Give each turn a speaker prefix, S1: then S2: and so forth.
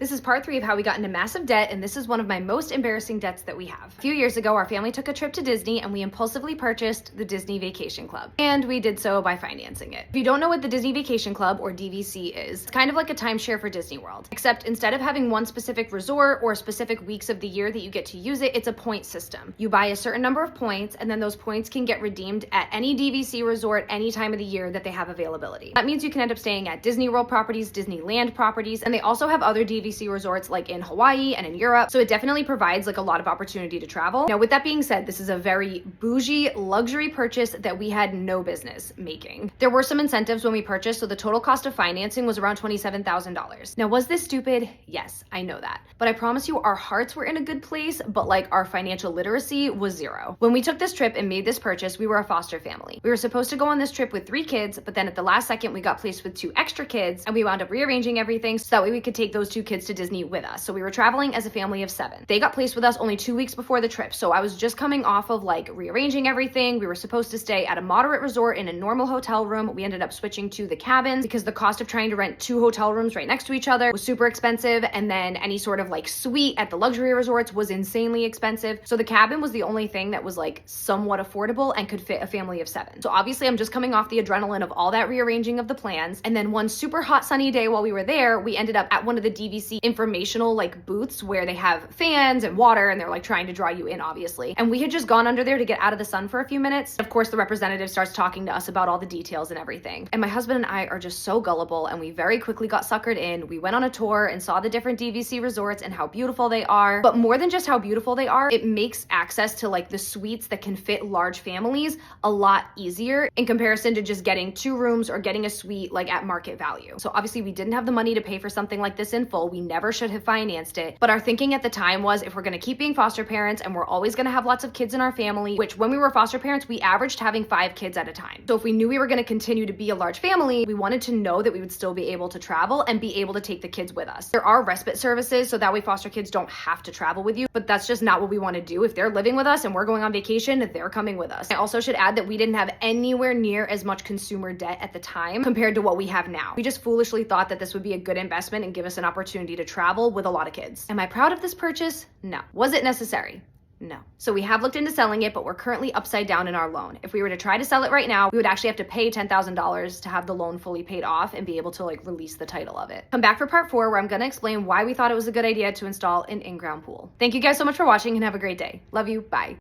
S1: This is part 3 of how we got into massive debt, and this is one of my most embarrassing debts that we have. A few years ago, our family took a trip to Disney and we impulsively purchased the Disney Vacation Club. And we did so by financing it. If you don't know what the Disney Vacation Club, or DVC, is, it's kind of like a timeshare for Disney World. Except instead of having one specific resort or specific weeks of the year that you get to use it, it's a point system. You buy a certain number of points, and then those points can get redeemed at any DVC resort any time of the year that they have availability. That means you can end up staying at Disney World properties, Disneyland properties, and they also have other DVC resorts like in Hawaii and in Europe. So it definitely provides like a lot of opportunity to travel. Now, with that being said, this is a very bougie luxury purchase that we had no business making. There were some incentives when we purchased, so the total cost of financing was around $27,000. Now, was this stupid? Yes, I know that. But I promise you our hearts were in a good place, but like our financial literacy was zero. When we took this trip and made this purchase, we were a foster family. We were supposed to go on this trip with 3 kids, but then at the last second, we got placed with 2 extra kids, and we wound up rearranging everything so that way we could take those 2 kids to Disney with us. So we were traveling as a family of 7. They got placed with us only 2 weeks before the trip. So I was just coming off of like rearranging everything. We were supposed to stay at a moderate resort in a normal hotel room. We ended up switching to the cabins because the cost of trying to rent 2 hotel rooms right next to each other was super expensive. And then any sort of like suite at the luxury resorts was insanely expensive. So the cabin was the only thing that was like somewhat affordable and could fit a family of 7. So obviously I'm just coming off the adrenaline of all that rearranging of the plans. And then one super hot sunny day while we were there, we ended up at one of the DVC informational like booths where they have fans and water and they're like trying to draw you in, obviously. And we had just gone under there to get out of the sun for a few minutes. Of course, the representative starts talking to us about all the details and everything. And my husband and I are just so gullible, and we very quickly got suckered in. We went on a tour and saw the different DVC resorts and how beautiful they are. But more than just how beautiful they are, it makes access to like the suites that can fit large families a lot easier in comparison to just getting 2 rooms or getting a suite like at market value. So obviously we didn't have the money to pay for something like this in full. We never should have financed it. But our thinking at the time was, if we're going to keep being foster parents and we're always going to have lots of kids in our family, which when we were foster parents, we averaged having 5 kids at a time. So if we knew we were going to continue to be a large family, we wanted to know that we would still be able to travel and be able to take the kids with us. There are respite services, so that way foster kids don't have to travel with you, but that's just not what we want to do. If they're living with us and we're going on vacation, they're coming with us. I also should add that we didn't have anywhere near as much consumer debt at the time compared to what we have now. We just foolishly thought that this would be a good investment and give us an opportunity to travel with a lot of kids. Am I proud of this purchase? No. Was it necessary? No. So we have looked into selling it, but we're currently upside down in our loan. If we were to try to sell it right now, we would actually have to pay $10,000 to have the loan fully paid off and be able to like release the title of it. Come back for part 4, where I'm going to explain why we thought it was a good idea to install an in-ground pool. Thank you guys so much for watching, and have a great day. Love you. Bye.